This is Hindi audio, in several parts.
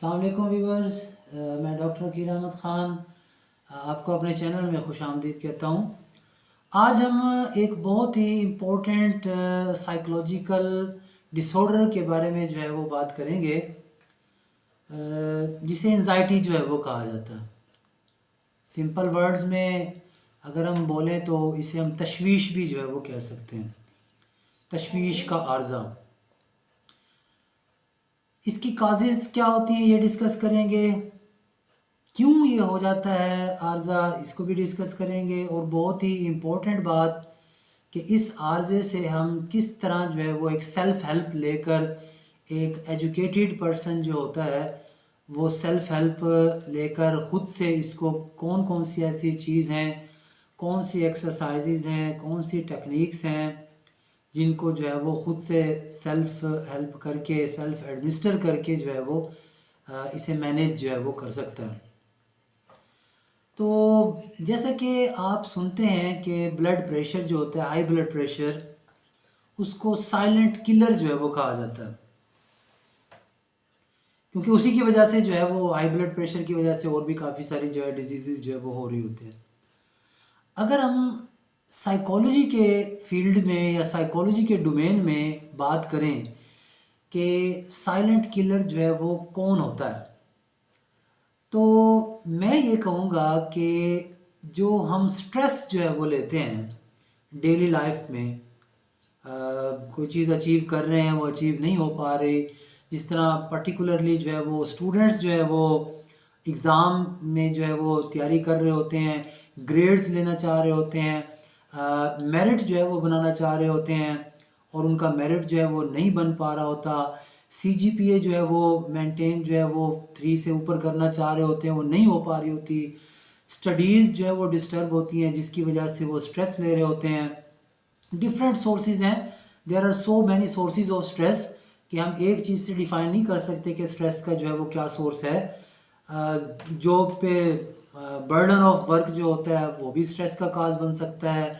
अस्सलाम वालेकुम व्यूवर्स। मैं डॉक्टर अकील अहमद ख़ान आपको अपने चैनल में खुश आमदीद कहता हूँ। आज हम एक बहुत ही इम्पोर्टेंट साइकोलॉजिकल डिसऑर्डर के बारे में जो है वो बात करेंगे, जिसे एंजाइटी जो है वो कहा जाता है। सिंपल वर्ड्स में अगर हम बोलें तो इसे हम तशवीश भी जो है वो कह सकते हैं, तशवीश का आर्ज़ा। इसकी काजेज़ क्या होती हैं ये डिस्कस करेंगे, क्यों ये हो जाता है आर्ज़ा इसको भी डिस्कस करेंगे, और बहुत ही इम्पोर्टेंट बात कि इस आर्ज़े से हम किस तरह जो है वो एक सेल्फ़ हेल्प लेकर, एक एजुकेटेड पर्सन जो होता है वो सेल्फ़ हेल्प लेकर ख़ुद से इसको कौन कौन सी ऐसी चीज़ हैं, कौन सी एक्सरसाइजेज़ हैं, कौन सी टेक्निक्स हैं जिनको जो है वो ख़ुद से सेल्फ़ हेल्प करके, सेल्फ़ एडमिनिस्टर करके जो है वो इसे मैनेज जो है वो कर सकता है। तो जैसा कि आप सुनते हैं कि ब्लड प्रेशर जो होता है, हाई ब्लड प्रेशर, उसको साइलेंट किलर जो है वो कहा जाता है, क्योंकि उसी की वजह से जो है वो हाई ब्लड प्रेशर की वजह से और भी काफ़ी सारी जो है डिजीज़ जो है वो हो रही होती हैं। अगर हम साइकोलॉजी के फील्ड में या साइकोलॉजी के डोमेन में बात करें कि साइलेंट किलर जो है वो कौन होता है, तो मैं ये कहूँगा कि जो हम स्ट्रेस जो है वो लेते हैं डेली लाइफ में, कोई चीज़ अचीव कर रहे हैं वो अचीव नहीं हो पा रही, जिस तरह पर्टिकुलरली जो है वो स्टूडेंट्स जो है वो एग्ज़ाम में जो है वो तैयारी कर रहे होते हैं, ग्रेड्स लेना चाह रहे होते हैं, मेरिट जो है वो बनाना चाह रहे होते हैं और उनका मेरिट जो है वो नहीं बन पा रहा होता, सीजीपीए जो है वो मेंटेन जो है वो 3 से ऊपर करना चाह रहे होते हैं, वो नहीं हो पा रही होती, स्टडीज़ जो है वो डिस्टर्ब होती हैं जिसकी वजह से वो स्ट्रेस ले रहे होते हैं। डिफरेंट सोर्सेज हैं, there are so many sources of stress कि हम एक चीज़ से डिफ़ाइन नहीं कर सकते कि स्ट्रेस का जो है वो क्या सोर्स है। जॉब पे बर्डन ऑफ वर्क जो होता है वो भी स्ट्रेस का काज बन सकता है,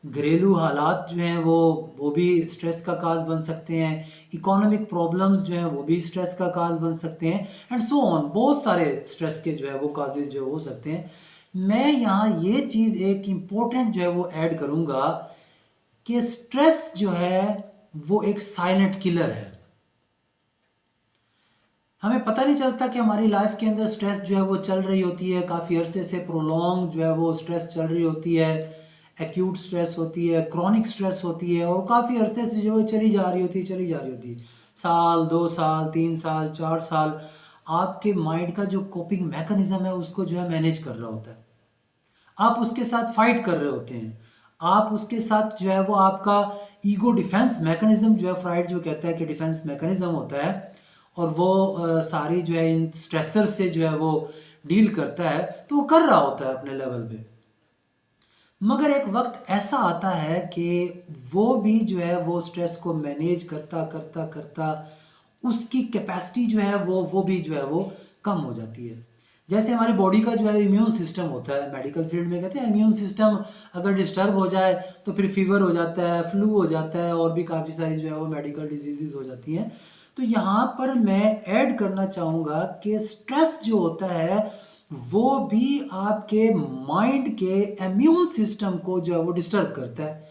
घरेलू हालात जो हैं वो भी स्ट्रेस का काज बन सकते हैं, इकोनॉमिक प्रॉब्लम्स जो हैं वो भी स्ट्रेस का काज बन सकते हैं, एंड सो ऑन। बहुत सारे स्ट्रेस के जो है वो काजेज जो हो सकते हैं। मैं यहाँ ये चीज़ एक इम्पोर्टेंट जो है वो ऐड करूँगा कि स्ट्रेस जो है वो एक साइलेंट किलर है। हमें पता नहीं चलता कि हमारी लाइफ के अंदर स्ट्रेस जो है वो चल रही होती है, काफ़ी अरसे से प्रोलॉन्ग जो है वो स्ट्रेस चल रही होती है, एक्यूट स्ट्रेस होती है, क्रॉनिक स्ट्रेस होती है, और काफ़ी अरसे से जो है चली जा रही होती है, साल 2 साल 3 साल 4 साल। आपके माइंड का जो कोपिंग मैकेनिज्म है उसको जो है मैनेज कर रहा होता है, आप उसके साथ फाइट कर रहे होते हैं, आप उसके साथ जो है वो आपका ईगो डिफेंस मैकेनिज्म जो है, फ्राइड जो कहता है कि डिफेंस मैकेनिज्म होता है, और वो सारी जो है इन स्ट्रेसर से जो है वो डील करता है, तो वो कर रहा होता है अपने लेवल पे। मगर एक वक्त ऐसा आता है कि वो भी जो है वो स्ट्रेस को मैनेज करता करता करता उसकी कैपेसिटी जो है वो भी जो है वो कम हो जाती है। जैसे हमारी बॉडी का जो है इम्यून सिस्टम होता है, मेडिकल फील्ड में कहते हैं इम्यून सिस्टम अगर डिस्टर्ब हो जाए तो फिर फीवर हो जाता है, फ्लू हो जाता है, और भी काफ़ी सारी जो है वो मेडिकल डिजीज़ हो जाती हैं। तो यहाँ पर मैं ऐड करना चाहूँगा कि स्ट्रेस जो होता है वो भी आपके माइंड के इम्यून सिस्टम को जो है वो डिस्टर्ब करता है,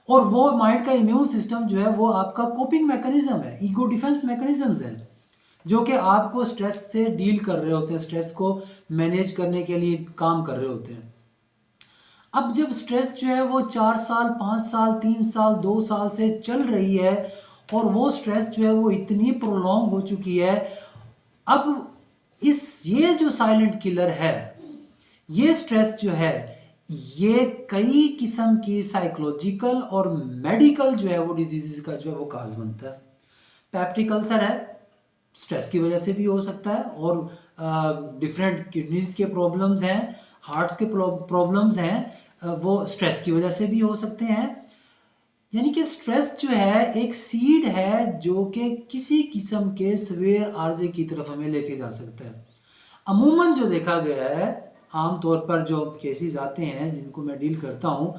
और वो माइंड का इम्यून सिस्टम जो है वो आपका कोपिंग मैकेनिज्म है, ईगो डिफेंस मैकेनिज्म्स हैं जो कि आपको स्ट्रेस से डील कर रहे होते हैं, स्ट्रेस को मैनेज करने के लिए काम कर रहे होते हैं। अब जब स्ट्रेस जो है वो 4 साल 5 साल 3 साल 2 साल से चल रही है और वो स्ट्रेस जो है वो इतनी प्रोलॉन्ग हो चुकी है, अब ये जो साइलेंट किलर है, ये स्ट्रेस जो है, ये कई किस्म की साइकोलॉजिकल और मेडिकल जो है वो डिजीज़ का जो है वो काज बनता है। पेप्टिक अल्सर है, स्ट्रेस की वजह से भी हो सकता है, और डिफरेंट किडनीज के प्रॉब्लम्स हैं, हार्ट के प्रॉब्लम्स हैं, वो स्ट्रेस की वजह से भी हो सकते हैं। यानी कि स्ट्रेस जो है एक सीड है जो कि किसी किस्म के सवेर आर्जे की तरफ हमें लेके जा सकता है। अमूमन जो देखा गया है, आम तौर पर जो केसेस आते हैं जिनको मैं डील करता हूँ,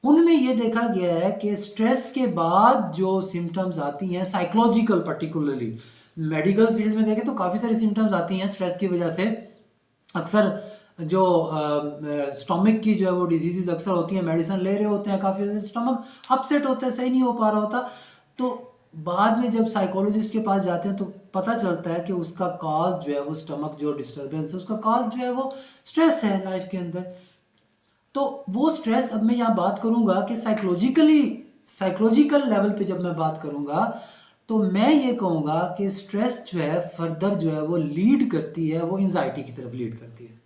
उनमें ये देखा गया है कि स्ट्रेस के बाद जो सिम्टम्स आती हैं साइकोलॉजिकल, पर्टिकुलरली मेडिकल फील्ड में देखें तो काफ़ी सारी सिम्टम्स आती हैं स्ट्रेस की वजह से। अक्सर जो स्टमक की जो है वो डिजीज़ अक्सर होती हैं, मेडिसिन ले रहे होते हैं, काफ़ी स्टमक अपसेट होता है, सही नहीं हो पा रहा होता, तो बाद में जब साइकोलॉजिस्ट के पास जाते हैं तो पता चलता है कि उसका कॉज जो है वो स्टमक जो डिस्टर्बेंस है उसका कॉज जो है वो स्ट्रेस है लाइफ के अंदर। तो वो स्ट्रेस, अब मैं यहाँ बात करूँगा कि साइकोलॉजिकल लेवल पे जब मैं बात करूँगा तो मैं ये कहूँगा कि स्ट्रेस जो है फर्दर जो है वो लीड करती है, वो एंजाइटी की तरफ लीड करती है।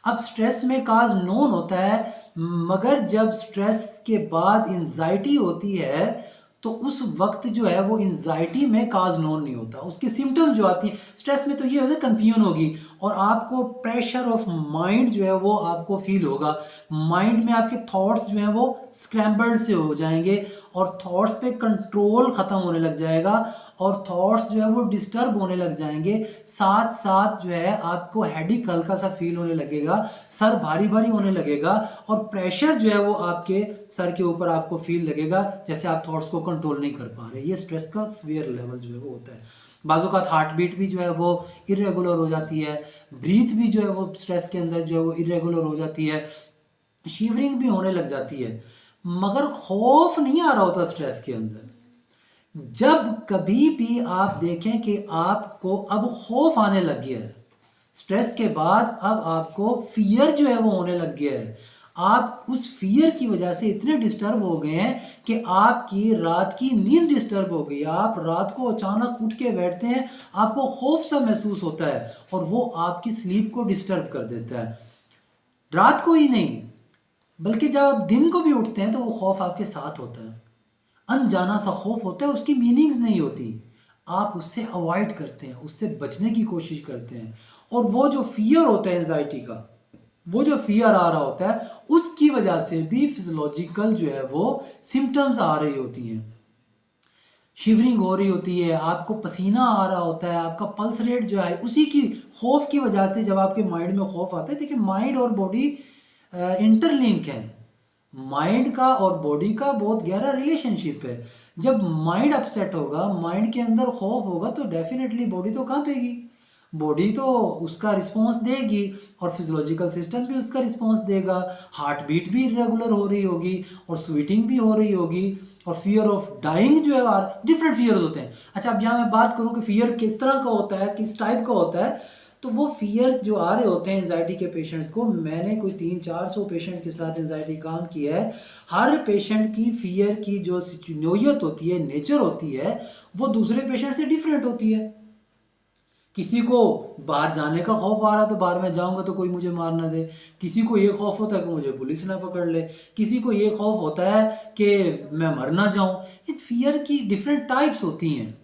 अब स्ट्रेस में काज नोन होता है, मगर जब स्ट्रेस के बाद एंजाइटी होती है तो उस वक्त जो है वो एंजाइटी में काज नोन नहीं होता, उसकी सिम्टम जो आती है स्ट्रेस में तो ये होता है कन्फ्यूजन होगी और आपको प्रेशर ऑफ माइंड जो है वो आपको फील होगा। माइंड में आपके थॉट्स जो हैं वो स्क्रैम्बल्ड से हो जाएंगे और थॉट्स पे कंट्रोल ख़त्म होने लग जाएगा और थॉट्स जो है वो डिस्टर्ब होने लग जाएंगे। साथ साथ जो है आपको हेडिक हल्का सा फील होने लगेगा, सर भारी भारी होने लगेगा और प्रेशर जो है वो आपके सर के ऊपर आपको फील लगेगा जैसे आप थॉट्स को कंट्रोल नहीं कर पा रहे। ये स्ट्रेस का सीवियर लेवल जो है वो होता है। बाजू का हार्ट बीट भी जो है वो इरेगुलर हो जाती है, ब्रीथ भी जो है वो स्ट्रेस के अंदर जो है वो इरेगुलर हो जाती है, शिवरिंग भी होने लग जाती है। मगर खौफ नहीं आ रहा होता स्ट्रेस के अंदर। जब कभी भी आप देखें कि आपको अब खौफ आने लग गया है स्ट्रेस के बाद, अब आपको फियर जो है वो होने लग गया है, आप उस फियर की वजह से इतने डिस्टर्ब हो गए हैं कि आपकी रात की नींद डिस्टर्ब हो गई, आप रात को अचानक उठ के बैठते हैं, आपको खौफ सा महसूस होता है और वो आपकी स्लीप को डिस्टर्ब कर देता है। रात को ही नहीं बल्कि जब आप दिन को भी उठते हैं तो वो खौफ आपके साथ होता है, अनजाना सा खौफ होता है, उसकी मीनिंग्स नहीं होती, आप उससे अवॉइड करते हैं, उससे बचने की कोशिश करते हैं। और वो जो फियर होता है एंजाइटी का, वो जो फियर आ रहा होता है उसकी वजह से भी फिजियोलॉजिकल जो है वो सिम्टम्स आ रही होती हैं, शिवरिंग हो रही होती है, आपको पसीना आ रहा होता है, आपका पल्स रेट जो है उसी की खौफ की वजह से, जब आपके माइंड में खौफ आता है, देखिए माइंड और बॉडी इंटरलिंक है, माइंड का और बॉडी का बहुत गहरा रिलेशनशिप है। जब माइंड अपसेट होगा, माइंड के अंदर खौफ होगा तो डेफिनेटली बॉडी तो कांपेगी, बॉडी तो उसका रिस्पॉन्स देगी और फिजियोलॉजिकल सिस्टम भी उसका रिस्पॉन्स देगा, हार्ट बीट भी इरेगुलर हो रही होगी और स्वीटिंग भी हो रही होगी और फियर ऑफ डाइंग जो है, और डिफरेंट फियर्स होते हैं। अच्छा, अब यहाँ मैं बात करूँ कि फियर किस तरह का होता है, किस टाइप का होता है, तो वो फियर्स जो आ रहे होते हैं एंजाइटी के पेशेंट्स को, मैंने कोई 300-400 पेशेंट्स के साथ एंजाइटी काम किया है, हर पेशेंट की फियर की जो नोयत होती है, नेचर होती है, वो दूसरे पेशेंट से डिफरेंट होती है। किसी को बाहर जाने का खौफ आ रहा तो बाहर मैं जाऊंगा तो कोई मुझे मार ना दे, किसी को ये खौफ होता है कि मुझे पुलिस ना पकड़ ले, किसी को ये खौफ होता है कि मैं मर ना जाऊं। इन फियर की डिफरेंट टाइप्स होती हैं,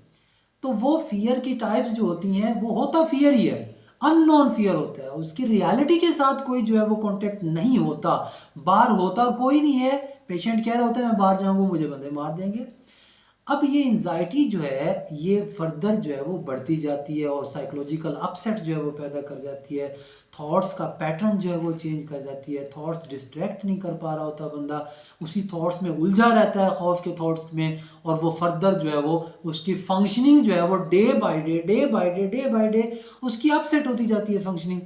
तो वो फियर की टाइप्स जो होती हैं वो होता फियर ही है, अननोन फियर होता है, उसकी रियलिटी के साथ कोई जो है वो कांटेक्ट नहीं होता, बाहर होता कोई नहीं है, पेशेंट कह रहा होता है मैं बाहर जाऊंगा मुझे बंदे मार देंगे। अब ये एंजाइटी जो है ये फर्दर जो है वो बढ़ती जाती है और साइकोलॉजिकल अपसेट जो है वो पैदा कर जाती है, थॉट्स का पैटर्न जो है वो चेंज कर जाती है, थॉट्स डिस्ट्रैक्ट नहीं कर पा रहा होता बंदा, उसी थॉट्स में उलझा रहता है, खौफ के थॉट्स में, और वो फर्दर जो है वो उसकी फंक्शनिंग जो है वो डे बाय डे उसकी अपसेट होती जाती है फंक्शनिंग।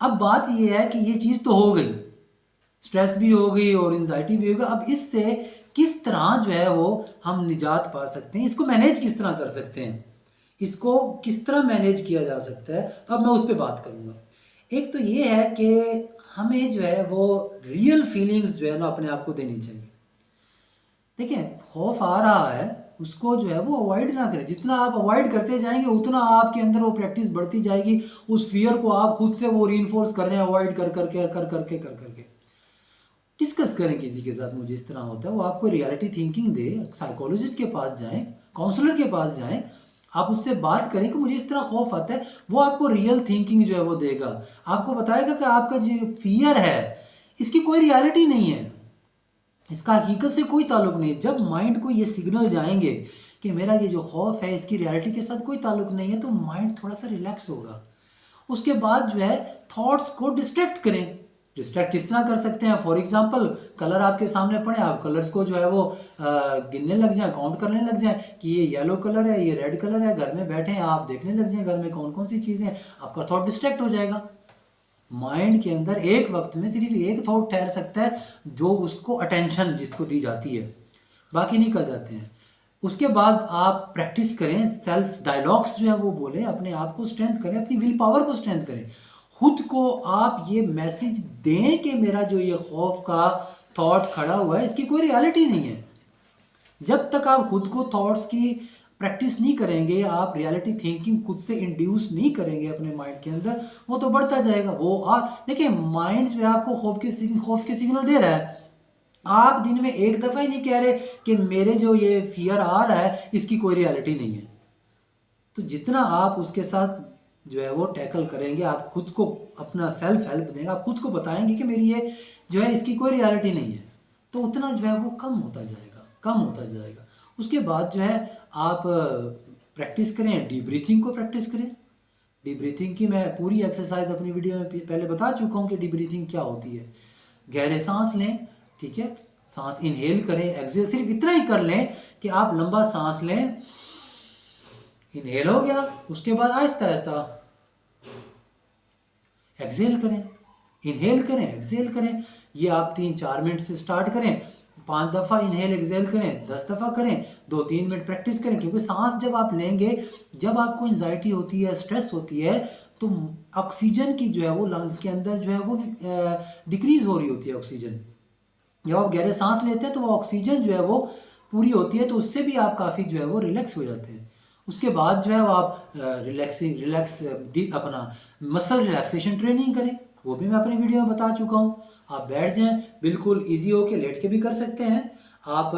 अब बात ये है कि ये चीज़ तो हो गई, स्ट्रेस भी हो गई और एंजाइटी भी हो गई, अब इससे किस तरह जो है वो हम निजात पा सकते हैं, इसको मैनेज किस तरह कर सकते हैं, इसको किस तरह मैनेज किया जा सकता है, तो अब मैं उस पर बात करूँगा। एक तो ये है कि हमें जो है वो रियल फीलिंग्स जो है ना अपने आप को देनी चाहिए। देखिए खौफ आ रहा है उसको जो है वो अवॉइड ना करें, जितना आप अवॉइड करते जाएंगे उतना आपके अंदर वो प्रैक्टिस बढ़ती जाएगी, उस फियर को आप खुद से वो रीइंफोर्स कर रहे हैं, अवॉइड कर करके डिस्कस करें किसी के साथ, मुझे इस तरह होता है, वो आपको रियलिटी थिंकिंग दे, साइकोलॉजिस्ट के पास जाएं, काउंसलर के पास जाएं, आप उससे बात करें कि मुझे इस तरह खौफ आता है, वो आपको रियल थिंकिंग जो है वो देगा, आपको बताएगा कि आपका जो फियर है इसकी कोई रियलिटी नहीं है, इसका हकीकत से कोई ताल्लुक नहीं है। जब माइंड को ये सिग्नल जाएंगे कि मेरा ये जो खौफ है इसकी रियलिटी के साथ कोई ताल्लुक नहीं है, तो माइंड थोड़ा सा रिलैक्स होगा। उसके बाद जो है थॉट्स को डिस्ट्रैक्ट करें, डिस्ट्रैक्ट किस तरह कर सकते हैं? फॉर एग्जांपल कलर आपके सामने पड़े, आप कलर्स को जो है वो गिनने लग जाएं, काउंट करने लग जाएं कि ये येलो कलर है, ये रेड कलर है, घर में बैठे हैं आप देखने लग जाएं घर में कौन कौन सी चीज़ें हैं, आपका थॉट डिस्ट्रैक्ट हो जाएगा। माइंड के अंदर एक वक्त में सिर्फ एक थॉट ठहर सकता है जो उसको अटेंशन जिसको दी जाती है, बाकी निकल जाते हैं। उसके बाद आप प्रैक्टिस करें, सेल्फ डायलॉग्स जो है वो बोले, अपने आप को स्ट्रेंथ करें, अपनी विल पावर को स्ट्रेंथ करें, खुद को आप ये मैसेज दें कि मेरा जो ये खौफ का थॉट खड़ा हुआ है इसकी कोई रियलिटी नहीं है। जब तक आप खुद को थॉट्स की प्रैक्टिस नहीं करेंगे, आप रियलिटी थिंकिंग खुद से इंड्यूस नहीं करेंगे अपने माइंड के अंदर, वो तो बढ़ता जाएगा। वो देखिए माइंड जो है आपको खौफ के सिग्नल दे रहा है। आप दिन में एक दफ़ा ही नहीं कह रहे कि मेरे जो ये फियर आ रहा है इसकी कोई रियलिटी नहीं है। तो जितना आप उसके साथ जो है वो टैकल करेंगे, आप खुद को अपना सेल्फ हेल्प देंगे, आप खुद को बताएंगे कि मेरी ये जो है इसकी कोई रियलिटी नहीं है, तो उतना जो है वो कम होता जाएगा, कम होता जाएगा। उसके बाद जो है आप प्रैक्टिस करें, डीप ब्रीथिंग को प्रैक्टिस करें। डीप ब्रीथिंग की मैं पूरी एक्सरसाइज अपनी वीडियो में पहले बता चुका हूँ कि डीप ब्रीथिंग क्या होती है। गहरे सांस लें, ठीक है, सांस इनहेल करें, एक्सहेल, सिर्फ इतना ही कर लें कि आप लंबा सांस लें, इनहेल हो गया, उसके बाद आहिस्ता आहिस्ता एक्सहेल करें, इनहेल करें, एक्सहेल करें। ये आप 3-4 मिनट से स्टार्ट करें, 5 दफ़ा इनहेल एक्सहेल करें, 10 दफ़ा करें, 2-3 मिनट प्रैक्टिस करें। क्योंकि सांस जब आप लेंगे, जब आपको एंजाइटी होती है, स्ट्रेस होती है, तो ऑक्सीजन की जो है वो लंग्स के अंदर जो है वो डिक्रीज हो रही होती है ऑक्सीजन। जब आप गहरे सांस लेते हैं तो वो ऑक्सीजन जो है वो पूरी होती है, तो उससे भी आप काफ़ी जो है वो रिलैक्स हो जाते हैं। उसके बाद जो है वो आप अपना मसल रिलैक्सेशन ट्रेनिंग करें, वो भी मैं अपनी वीडियो में बता चुका हूँ। आप बैठ जाएं, बिल्कुल इजी हो के लेट के भी कर सकते हैं। आप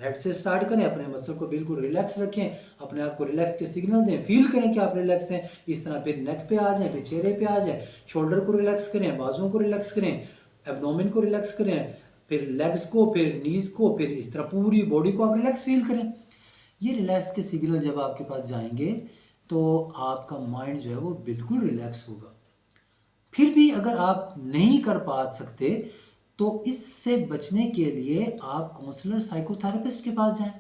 हेड से स्टार्ट करें, अपने मसल को बिल्कुल रिलैक्स रखें, अपने आप को रिलैक्स के सिग्नल दें, फील करें कि आप रिलैक्स हैं। इस तरह फिर नेक पे आ जाएं, फिर चेहरे पे आ जाएं, शोल्डर को रिलैक्स करें, बाजुओं को रिलैक्स करें, एब्डोमेन को रिलैक्स करें, फिर लेग्स को, फिर नीज को, फिर इस तरह पूरी बॉडी को आप रिलैक्स फील करें। ये रिलैक्स के सिग्नल जब आपके पास जाएंगे तो आपका माइंड जो है वो बिल्कुल रिलैक्स होगा। फिर भी अगर आप नहीं कर पा सकते तो इससे बचने के लिए आप काउंसलर, साइकोथेरेपिस्ट के पास जाएं।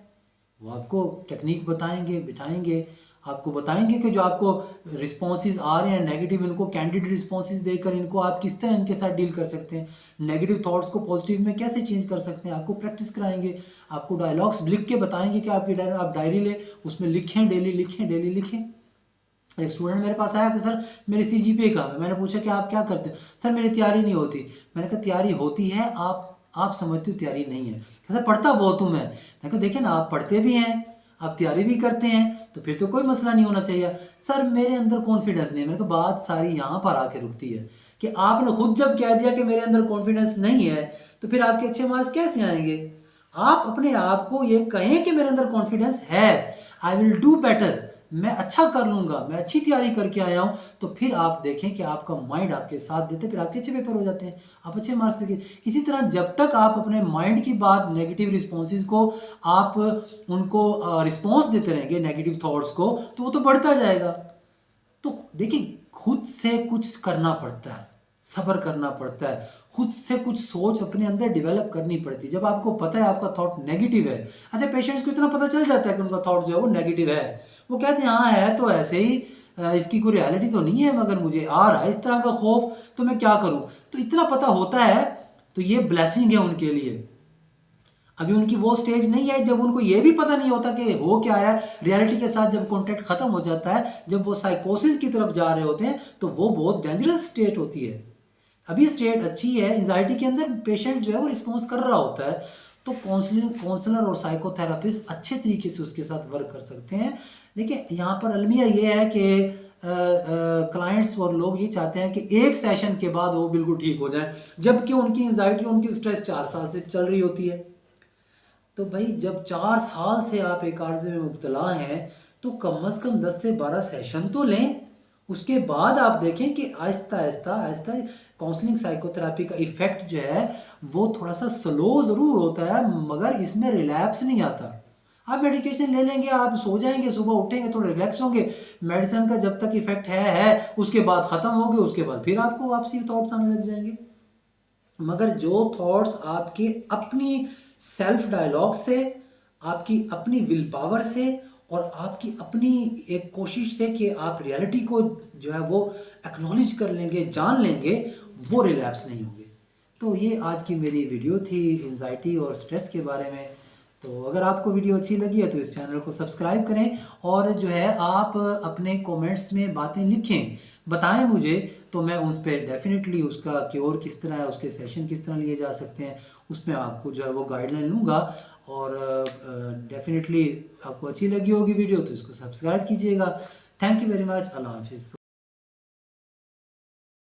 वो आपको टेक्निक बताएंगे, बिठाएंगे, आपको बताएंगे कि जो आपको रिस्पॉन्सेज आ रहे हैं नेगेटिव, इनको कैंडिड रिस्पॉन्सेज देकर इनको आप किस तरह इनके साथ डील कर सकते हैं, नेगेटिव थॉट्स को पॉजिटिव में कैसे चेंज कर सकते हैं। आपको प्रैक्टिस कराएंगे, आपको डायलॉग्स लिख के बताएंगे कि आप डायरी लें, उसमें लिखें, डेली लिखें, डेली लिखें। एक स्टूडेंट मेरे पास आया कि सर मेरी CGPA कम है। मैंने पूछा कि आप क्या करते हैं? सर मेरी तैयारी नहीं होती। मैंने कहा तैयारी होती है, आप समझते हो तैयारी नहीं है। सर पढ़ता बहुत हूँ मैं कहा देखिए ना, आप पढ़ते भी हैं, आप तैयारी भी करते हैं, तो फिर तो कोई मसला नहीं होना चाहिए। सर मेरे अंदर कॉन्फिडेंस नहीं है। मैंने कहा बात सारी यहाँ पर आके रुकती है कि आपने खुद जब कह दिया कि मेरे अंदर कॉन्फिडेंस नहीं है, तो फिर आपके अच्छे मार्क्स कैसे आएंगे? आप अपने आप को ये कहें कि मेरे अंदर कॉन्फिडेंस है, आई विल डू बेटर, मैं अच्छा कर लूँगा, मैं अच्छी तैयारी करके आया हूँ, तो फिर आप देखें कि आपका माइंड आपके साथ देते, फिर आपके अच्छे पेपर हो जाते हैं, आप अच्छे मार्क्स लेके। इसी तरह जब तक आप अपने माइंड की बात, नेगेटिव रिस्पॉन्सेज को आप उनको रिस्पॉन्स देते रहेंगे, नेगेटिव थॉट्स को, तो वो तो बढ़ता जाएगा। तो देखिए खुद से कुछ करना पड़ता है, सब्र करना पड़ता है, खुद से कुछ सोच अपने अंदर डेवलप करनी पड़ती है। जब आपको पता है आपका थॉट नेगेटिव है, अच्छा पेशेंट्स को इतना पता चल जाता है कि उनका थॉट जो है वो नेगेटिव है, वो कहते हैं हाँ है तो ऐसे ही, इसकी कोई रियलिटी तो नहीं है, मगर मुझे आ रहा है इस तरह का खौफ, तो मैं क्या करूं? तो इतना पता होता है, तो ये ब्लेसिंग है उनके लिए। अभी उनकी वो स्टेज नहीं है जब उनको ये भी पता नहीं होता कि हो क्या रहा है। रियलिटी के साथ जब कॉन्टेक्ट खत्म हो जाता है, जब वो साइकोसिस की तरफ जा रहे होते हैं, तो वो बहुत डेंजरस स्टेट होती है। अभी स्टेट अच्छी है, एंजाइटी के अंदर पेशेंट जो है वो रिस्पॉन्स कर रहा होता है, तो काउंसलर और साइकोथेरापिस्ट अच्छे तरीके से उसके साथ वर्क कर सकते हैं। देखिए यहाँ पर अलमिया ये है कि क्लाइंट्स और लोग ये चाहते हैं कि एक सेशन के बाद वो बिल्कुल ठीक हो जाए, जबकि उनकी एंजाइटी, उनकी स्ट्रेस 4 साल से चल रही होती है। तो भाई जब 4 साल से आप एक आर्जे में मुब्तला हैं, तो कम से कम 10 से 12 सेशन तो लें। उसके बाद आप देखें कि आहिस्ता आहिस्ता आहिस्ता काउंसलिंग, साइकोथेरेपी का इफ़ेक्ट जो है वो थोड़ा सा स्लो ज़रूर होता है, मगर इसमें रिलैप्स नहीं आता। आप मेडिकेशन ले लेंगे, आप सो जाएंगे, सुबह उठेंगे, थोड़े रिलैक्स होंगे, मेडिसिन का जब तक इफेक्ट है उसके बाद ख़त्म हो गए, उसके बाद फिर आपको वापसी थॉट्स आने लग जाएंगे। मगर जो थॉट्स आपके अपनी सेल्फ डायलॉग से, आपकी अपनी विल पावर से और आपकी अपनी एक कोशिश से कि आप रियलिटी को जो है वो एक्नॉलेज कर लेंगे, जान लेंगे, वो रिलैप्स नहीं होंगे। तो ये आज की मेरी वीडियो थी एंजाइटी और स्ट्रेस के बारे में। तो अगर आपको वीडियो अच्छी लगी है तो इस चैनल को सब्सक्राइब करें और जो है आप अपने कमेंट्स में बातें लिखें, बताएं मुझे, तो मैं उस पर डेफिनेटली उसका क्योर किस तरह है, उसके सेशन किस तरह लिए जा सकते हैं, उसमें आपको जो है वो गाइडलाइन लूँगा। और डेफिनेटली आपको अच्छी लगी होगी वीडियो तो इसको सब्सक्राइब कीजिएगा। Thank you very much. अल्लाह हाफिज़।